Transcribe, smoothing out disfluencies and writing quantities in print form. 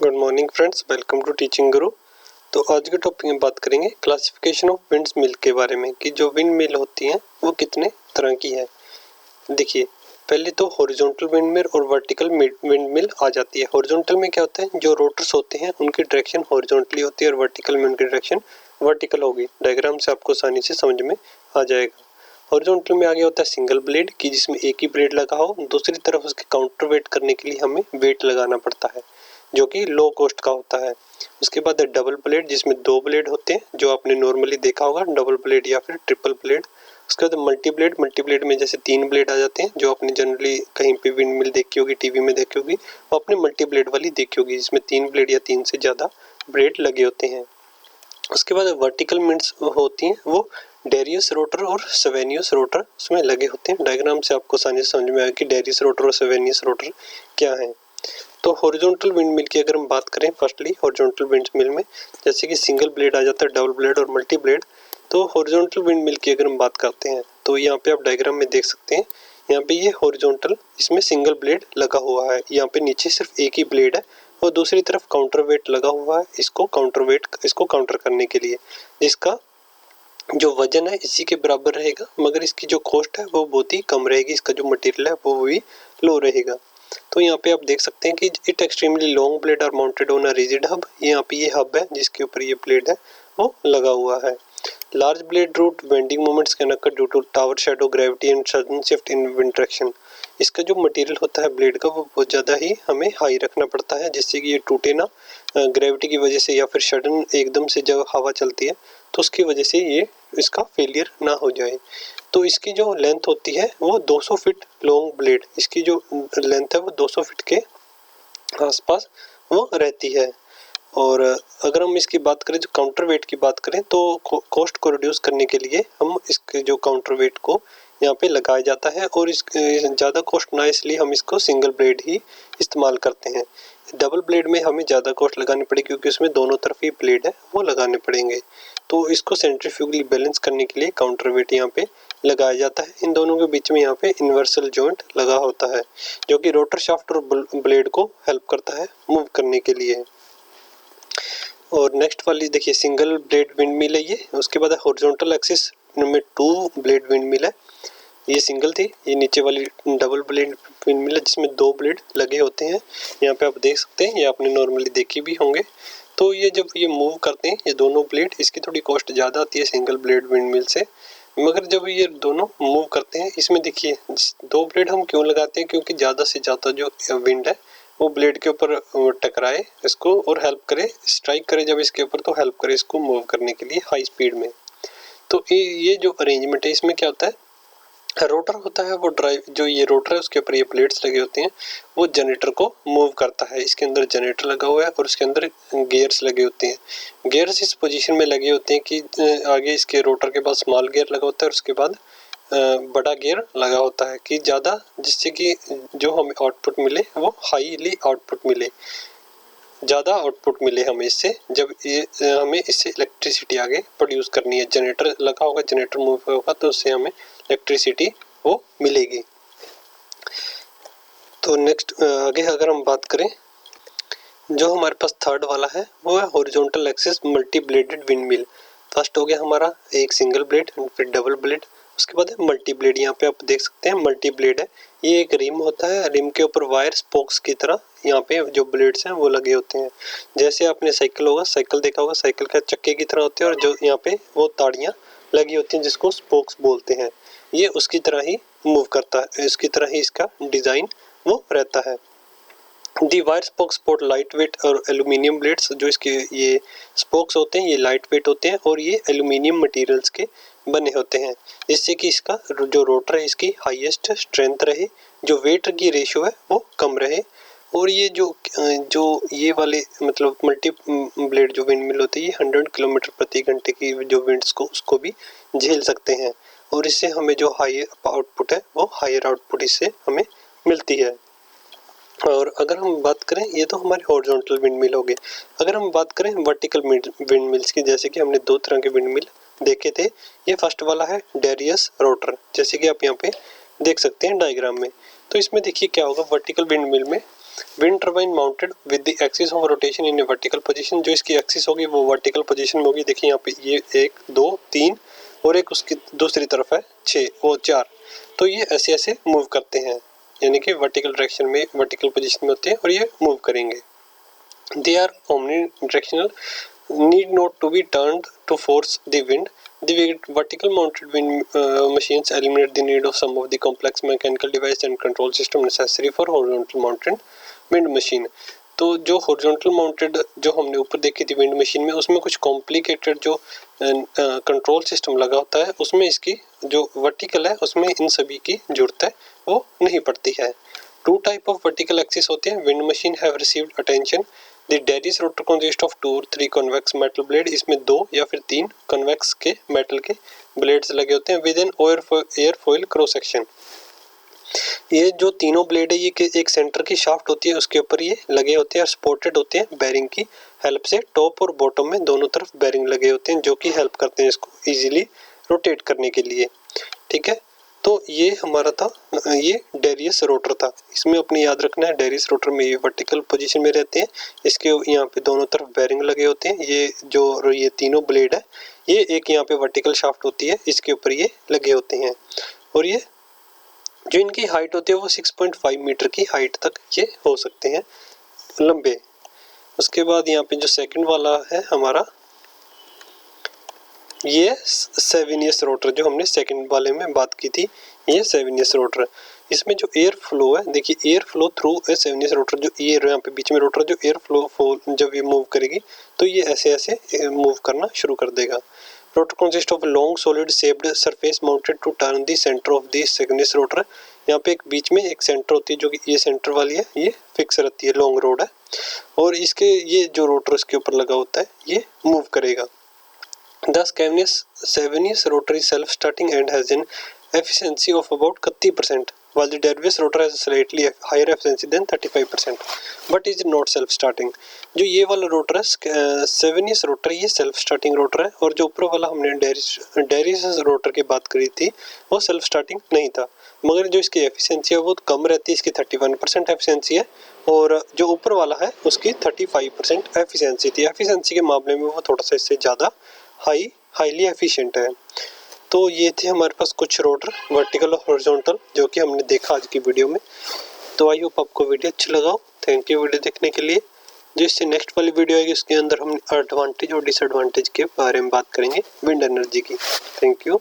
Good morning friends, welcome to teaching Guru. तो आज के टॉपिक में बात करेंगे क्लासिफिकेशन ऑफ विंड मिल के बारे में कि जो विंड मिल होती हैं वो कितने तरह की है। देखिए, पहले तो हॉरिजॉन्टल विंड मिल और वर्टिकल विंड मिल आ जाती है। हॉरिजॉन्टल में क्या होता है, जो रोटर्स होते हैं उनकी डायरेक्शन हॉरिजॉन्टली होती है और वर्टिकल में उनकी डायरेक्शन वर्टिकल होगी। डायग्राम से आपको आसानी से समझ में आ जाएगा। हॉरिजॉन्टल में आगे होता है सिंगल ब्लेड की जिसमें एक ही ब्लेड लगा हो, दूसरी तरफ उसके काउंटर वेट करने के लिए हमें वेट लगाना पड़ता है जो कि लो कॉस्ट का होता है। उसके बाद है डबल ब्लेड जिसमें दो ब्लेड होते हैं, जो आपने नॉर्मली देखा होगा डबल ब्लेड या फिर ट्रिपल ब्लेड। उसके बाद मल्टी ब्लेड में जैसे तीन ब्लेड आ जाते हैं, जो आपने जनरली कहीं पे विंड मिल देखी होगी, टीवी में देखी होगी, वो आपने मल्टी ब्लेड वाली देखी होगी जिसमें तीन ब्लेड या तीन से ज़्यादा ब्लेड लगे होते हैं। उसके बाद वर्टिकल मिल्स होती हैं, वो डेरियस रोटर और सेवेनियस रोटर उसमें लगे होते हैं। डायग्राम से आपको आसानी से समझ में आएगा कि डेरियस रोटर और सेवेनियस रोटर क्या है। तो हॉरिजॉन्टल विंड मिल की अगर हम बात करें, फर्स्टली हॉरिजॉन्टल विंड मिल में जैसे कि सिंगल ब्लेड आ जाता है, डबल ब्लेड और मल्टी ब्लेड। तो हॉरिजॉन्टल विंड मिल की अगर हम बात करते हैं तो यहाँ पे आप डायग्राम में देख सकते हैं, यहाँ पे ये हॉरिजॉन्टल इसमें सिंगल ब्लेड लगा हुआ है, यहाँ पे नीचे सिर्फ एक ही ब्लेड है और दूसरी तरफ काउंटर वेट लगा हुआ है इसको काउंटर करने के लिए, जिसका जो वजन है इसी के बराबर रहेगा, मगर इसकी जो कॉस्ट है वो बहुत ही कम रहेगी, इसका जो मटेरियल है वो भी लो रहेगा। तो यहाँ पे आप देख सकते हैं कि it extremely long blade are mounted on a rigid hub. यहाँ पे ये हब है जिसके ऊपर ये ब्लेड है वो लगा हुआ है। Large blade root bending moments can occur due to tower shadow gravity and sudden shift in wind direction. इसका जो मटेरियल होता है ब्लेड का वो बहुत ज़्यादा ही हमें हाई रखना पड़ता है जिससे कि ये टूटे ना, ग्रेविटी की वजह से या फिर सडन एकदम से जब हवा चलती है तो उसकी वजह से ये इसका फेलियर ना हो जाए। तो इसकी जो लेंथ होती है वो 200 फीट लॉन्ग ब्लेड, इसकी जो लेंथ है वो 200 फीट के आसपास वो रहती है। और अगर हम इसकी बात करें, जो काउंटर वेट की बात करें, तो कॉस्ट को रिड्यूस करने के लिए हम इसके जो काउंटर वेट को यहाँ पे लगाया जाता है और इस ज़्यादा कॉस्ट ना इसलिए हम इसको सिंगल ब्लेड ही इस्तेमाल करते हैं। डबल ब्लेड में हमें ज़्यादा कॉस्ट लगानी पड़ेगी क्योंकि उसमें दोनों तरफ ही ब्लेड है वो लगाने पड़ेंगे। तो इसको सेंट्रीफ्यूगली बैलेंस करने के लिए काउंटर वेट यहाँ पे लगाया जाता है। इन दोनों के बीच में यहाँ पे इन्वर्सल जॉइंट लगा होता है जो कि रोटर शाफ्ट और ब्लेड को हेल्प करता है मूव करने के लिए। और नेक्स्ट वाली देखिए सिंगल ब्लेड विंड मिल है ये। उसके बाद हॉरिजॉन्टल एक्सिस में टू ब्लेड विंड मिल है, ये सिंगल थी। ये नीचे वाली डबल ब्लेड विंड मिल है जिसमें दो ब्लेड लगे होते हैं। यहाँ पे आप देख सकते हैं, ये आपने नॉर्मली देखी भी होंगे। तो ये जब ये मूव करते हैं ये दोनों ब्लेड, इसकी थोड़ी कॉस्ट ज़्यादा आती है सिंगल ब्लेड विंड मिल से, मगर जब ये दोनों मूव करते हैं इसमें देखिए दो ब्लेड हम क्यों लगाते हैं, क्योंकि ज़्यादा से ज़्यादा जो विंड है वो ब्लेड के ऊपर टकराए इसको और हेल्प करे, स्ट्राइक करे जब इसके ऊपर, तो हेल्प करे इसको मूव करने के लिए हाई स्पीड में। तो ये जो अरेंजमेंट है इसमें क्या होता है, रोटर होता है वो ड्राइव, जो ये रोटर है उसके ऊपर ये प्लेट्स लगे होते हैं, वो जनरेटर को मूव करता है। इसके अंदर जनरेटर लगा हुआ है और उसके अंदर गियर्स लगे होते हैं। गियर्स इस पोजीशन में लगे होते हैं कि आगे इसके रोटर के पास स्मॉल गियर लगा होता है और उसके बाद बड़ा गियर लगा होता है कि ज़्यादा, जिससे कि जो हमें आउटपुट मिले वो हाईली आउटपुट मिले, ज़्यादा आउटपुट मिले हमें इससे, जब ये हमें इससे इलेक्ट्रिसिटी आगे प्रोड्यूस करनी है। जनरेटर लगा होगा, जनरेटर मूव होगा तो उससे हमें इलेक्ट्रिसिटी वो मिलेगी। तो नेक्स्ट आगे अगर हम बात करें, जो हमारे पास थर्ड वाला है वो है horizontal axis multi blooded wind mill. First हो गया हमारा एक सिंगल ब्लेड, फिर डबल ब्लेड, उसके बाद है मल्टी ब्लेड। यहाँ पे आप देख सकते हैं मल्टी ब्लेड है, ये एक रिम होता है, रिम के ऊपर वायर स्पोक्स की तरह यहाँ पे जो ब्लेड्स हैं वो लगे होते हैं। जैसे आपने साइकिल देखा होगा, साइकिल का चक्के की तरह होते हैं और जो यहाँ पे वो ताड़ियाँ लगी होती हैं जिसको स्पोक्स बोलते हैं, ये उसकी तरह ही मूव करता है, इसकी तरह ही इसका डिज़ाइन वो रहता है। दी wire spokes support light weight और एल्यूमिनियम ब्लेड्स, जो इसके ये स्पोक्स होते हैं ये लाइट वेट होते हैं और ये एल्यूमिनियम मटेरियल्स के बने होते हैं, जिससे कि इसका जो रोटर है इसकी हाईएस्ट स्ट्रेंथ रहे, जो वेट की रेशियो है वो कम रहे। और ये जो ये वाले मतलब मल्टी ब्लेड जो विंड मिल होती है ये 100 किलोमीटर प्रति घंटे की जो विंड्स को उसको भी झेल सकते हैं और इससे हमें जो हाई आउटपुट है वो हायर आउटपुट इससे हमें मिलती है। और अगर हम बात करें, ये तो हमारे हॉरिजॉन्टल विंड मिल हो गए। अगर हम बात करें वर्टिकल विंड मिल्स की, जैसे कि हमने दो तरह के विंड मिल देखे थे। ये फर्स्ट वाला है डेरियस रोटर, जैसे कि आप यहाँ पे देख सकते हैं डायग्राम में। तो इसमें देखिए क्या होगा, वर्टिकल विंड मिल में wind turbine mounted with the axis of rotation in A vertical position, जो इसकी एक्सिस होगी वो वर्टिकल पोजीशन में होगी। देखिए यहाँ पे ये 1 2 3 और एक उसकी दूसरी तरफ है 6 और 4, तो ये ऐसे ऐसे मूव करते हैं, यानी कि वर्टिकल डायरेक्शन में वर्टिकल पोजीशन में होते हैं और ये मूव करेंगे। They are omnidirectional, need not to be turned to force the wind. The vertical mounted wind machines eliminate the need of some of the complex mechanical device and control system necessary for horizontal mounted wind machine. तो जो horizontal mounted जो हमने ऊपर देखी थी wind machine में, उसमें कुछ कॉम्प्लिकेटेड जो कंट्रोल सिस्टम लगा होता है, उसमें इसकी जो वर्टिकल है उसमें इन सभी की जरूरत है वो नहीं पड़ती है। 2 टाइप ऑफ वर्टिकल एक्सिस होते हैं। Wind machine have received attention. The Darrieus rotor consist of 2 और 3 कन्वेक्स मेटल ब्लेड, इसमें 2 या फिर 3 कन्वेक्स के मेटल के ब्लेड्स लगे होते हैं with an airfoil cross section. ये जो तीनों ब्लेड है ये एक सेंटर की शाफ्ट होती है, उसके ऊपर ये लगे होते हैं और सपोर्टेड होते हैं बेरिंग की हेल्प से। टॉप और बॉटम में दोनों तरफ बेरिंग लगे होते हैं जो कि हेल्प करते हैं इसको इजीली रोटेट करने के लिए। ठीक है, तो ये हमारा था, ये डेरियस रोटर था। इसमें अपने याद रखना है डेरियस रोटर में ये वर्टिकल पोजीशन में रहते हैं, इसके यहाँ पे दोनों तरफ बेरिंग लगे होते हैं। ये तीनों ब्लेड है, ये एक यहाँ पे वर्टिकल शाफ्ट होती है, इसके ऊपर ये लगे होते हैं और ये जो इनकी हाइट होती है वो 6.5 मीटर की हाइट तक ये हो सकते हैं लंबे। उसके बाद यहाँ पे जो सेकंड वाला है हमारा, ये 7 ईयर्स रोटर जो हमने सेकंड वाले में बात की थी, ये 7 ईयर्स रोटर। इसमें जो एयर फ्लो है, देखिए air flow through 7 years rotor, जो एयर यहाँ पे बीच में रोटर जो एयर फ्लो जब ये मूव करेगी तो ये ऐसे ऐसे मूव करना शुरू कर देगा। Rotor consist of long solid shaped surface mounted to turn the centre of the second years rotor. यहाँ पे एक बीच में एक सेंटर होती है जो कि ये सेंटर वाली है, ये फिक्स रहती है, लॉन्ग रोड है और इसके ये जो रोटर इसके ऊपर लगा होता है ये मूव करेगा। Thus, Cavendish 7 years rotor is self-starting and has an efficiency of about 30%, while the Dervis rotor has a slightly higher efficiency than 35%, but is not self-starting. जो ये वाला रोटर है 7 years रोटर, ये सेल्फ स्टार्टिंग रोटर है और जो ऊपर वाला हमने डेरिस रोटर की बात करी थी वो सेल्फ स्टार्टिंग नहीं था, मगर जो इसकी एफिशिएंसी है वो कम रहती है, इसकी 31% एफिशिएंसी है और जो ऊपर वाला है उसकी 35% एफिशिएंसी थी। एफिशिएंसी के मामले में वो थोड़ा सा इससे ज़्यादा हाईली एफिशिएंट है। तो ये थे हमारे पास कुछ रोटर वर्टिकल और हॉरिजॉन्टल जो कि हमने देखा आज की वीडियो में। तो आई होप आपको वीडियो अच्छा लगा। थैंक यू वीडियो देखने के लिए। जो इससे नेक्स्ट वाली वीडियो आएगी उसके अंदर हम एडवांटेज और डिसएडवांटेज के बारे में बात करेंगे विंड एनर्जी की। Thank you.